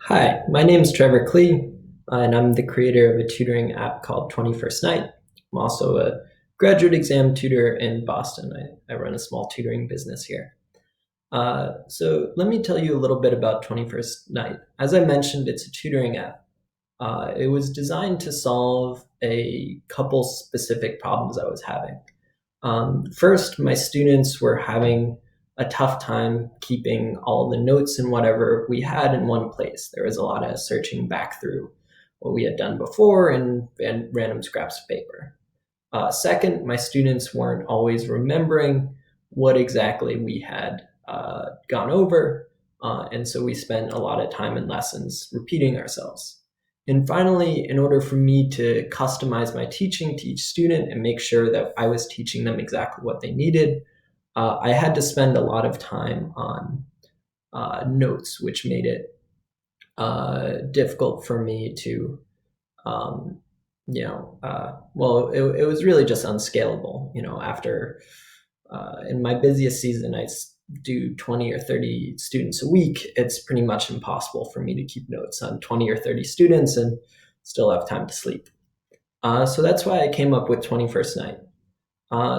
Hi, my name is Trevor Klee, and I'm the creator of a tutoring app called 21st Night. I'm also a graduate exam tutor in Boston. I run a small tutoring business here. So let me tell you a little bit about 21st Night. As I mentioned, it's a tutoring app. It was designed to solve a couple specific problems I was having. First, my students were having a tough time keeping all the notes and whatever we had in one place. There was a lot of searching back through what we had done before and random scraps of paper. Second, my students weren't always remembering what exactly we had gone over, and so we spent a lot of time in lessons repeating ourselves. And finally, in order for me to customize my teaching to each student and make sure that I was teaching them exactly what they needed, I had to spend a lot of time on notes, which made it difficult for me to it was really just unscalable. After in my busiest season, I do 20 or 30 students a week. It's pretty much impossible for me to keep notes on 20 or 30 students and still have time to sleep. So that's why I came up with 21st Night.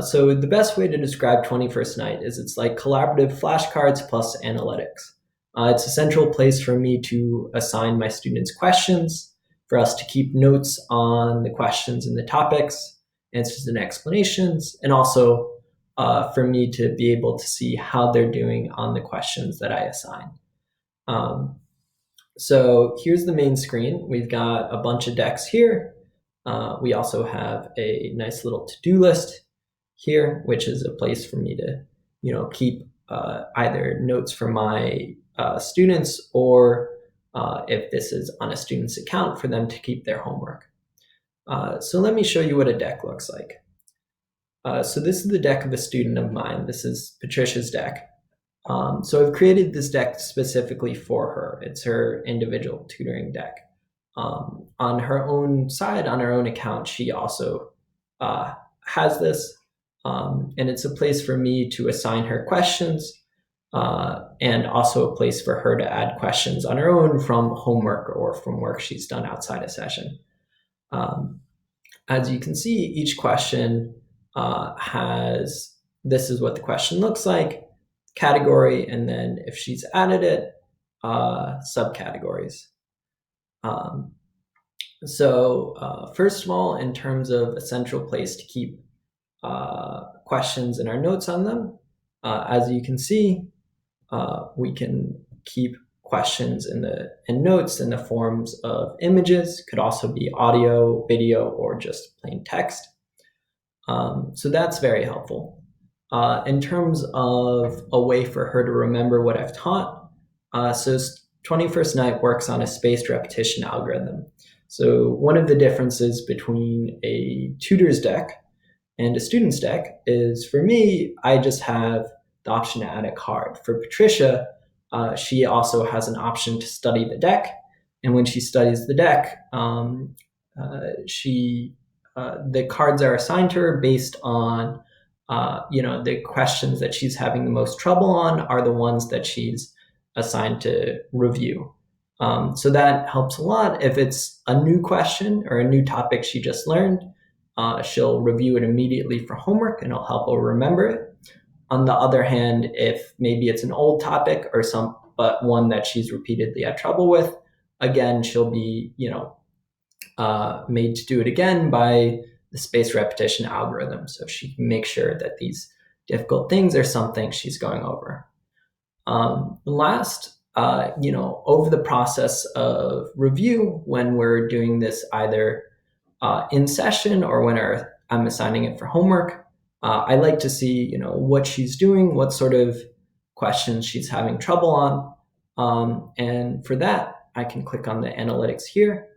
So the best way to describe 21st Night is it's like collaborative flashcards plus analytics. It's a central place for me to assign my students questions, for us to keep notes on the questions and the topics, answers and explanations, and also for me to be able to see how they're doing on the questions that I assign. Um, so here's the main screen. We've got a bunch of decks here. We also have a nice little to-do list here, which is a place for me to, keep either notes for my students or if this is on a student's account for them to keep their homework. So let me show you what a deck looks like. So this is the deck of a student of mine. This is Patricia's deck. So I've created this deck specifically for her. It's her individual tutoring deck. On her own side, on her own account, she also has this. And it's a place for me to assign her questions and also a place for her to add questions on her own from homework or from work she's done outside a session. Um, as you can see, each question has, this is what the question looks like, category, and then if she's added it, subcategories. So first of all, in terms of a central place to keep questions and our notes on them, as you can see, we can keep questions and notes in the forms of images. Could also be audio, video, or just plain text. So that's very helpful. In terms of a way for her to remember what I've taught, so 21st Night works on a spaced repetition algorithm. So one of the differences between a tutor's deck and a student's deck is, for me, I just have the option to add a card. For Patricia, she also has an option to study the deck. And when she studies the deck, the cards are assigned to her based on, the questions that she's having the most trouble on are the ones that she's assigned to review. So that helps a lot. If it's a new question or a new topic she just learned, she'll review it immediately for homework and it'll help her remember it. On the other hand, if maybe it's an old topic but one that she's repeatedly had trouble with, again, she'll be, made to do it again by the spaced repetition algorithm. So she can make sure that these difficult things are something she's going over. Last, over the process of review, when we're doing this either in session or when I'm assigning it for homework, I like to see, what she's doing, what sort of questions she's having trouble on. And for that, I can click on the analytics here.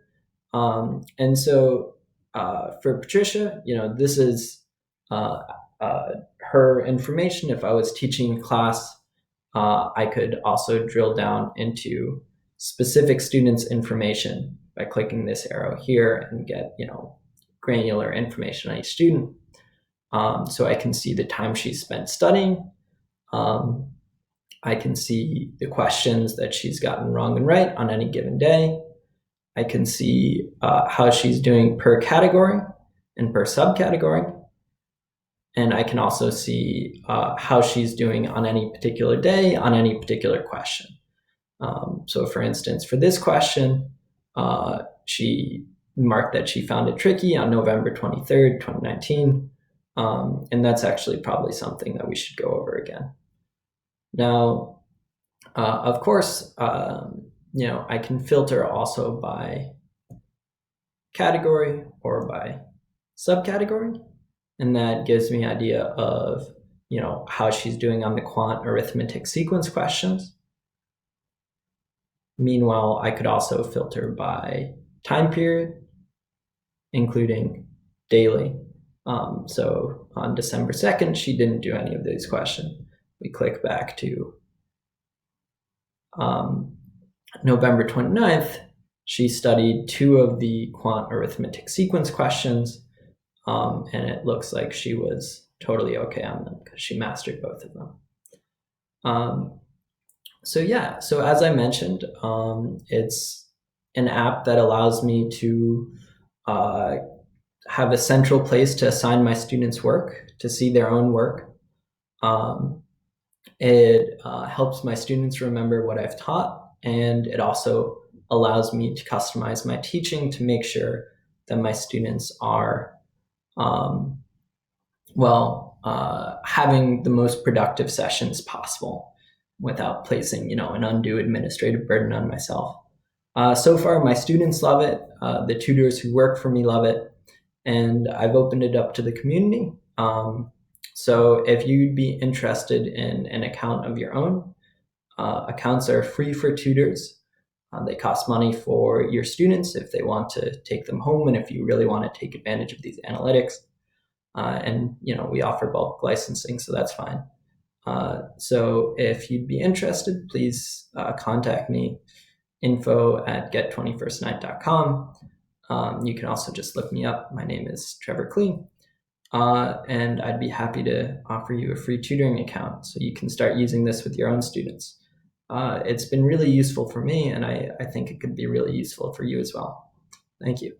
And so for Patricia, this is her information. If I was teaching class, I could also drill down into specific students' information by clicking this arrow here and get, granular information on each student. So I can see the time she spent studying. I can see the questions that she's gotten wrong and right on any given day. I can see how she's doing per category and per subcategory. And I can also see how she's doing on any particular day on any particular question. So for instance, for this question, she marked that she found it tricky on November 23rd, 2019. And that's actually probably something that we should go over again. Now, of course, I can filter also by category or by subcategory. And that gives me an idea of, how she's doing on the quant arithmetic sequence questions. Meanwhile, I could also filter by time period, including daily. So on December 2nd, she didn't do any of these questions. We click back to November 29th. She studied 2 of the quant arithmetic sequence questions, and it looks like she was totally okay on them because she mastered both of them. So as I mentioned, it's an app that allows me to have a central place to assign my students work, to see their own work. It helps my students remember what I've taught, and it also allows me to customize my teaching to make sure that my students are having the most productive sessions possible without placing, an undue administrative burden on myself. So far, my students love it. The tutors who work for me love it. And I've opened it up to the community. So if you'd be interested in an account of your own, accounts are free for tutors. They cost money for your students if they want to take them home and if you really want to take advantage of these analytics. And we offer bulk licensing, so that's fine. So if you'd be interested, please contact me, info@get21stnight.com. You can also just look me up. My name is Trevor Klee, and I'd be happy to offer you a free tutoring account so you can start using this with your own students. It's been really useful for me, and I think it could be really useful for you as well. Thank you.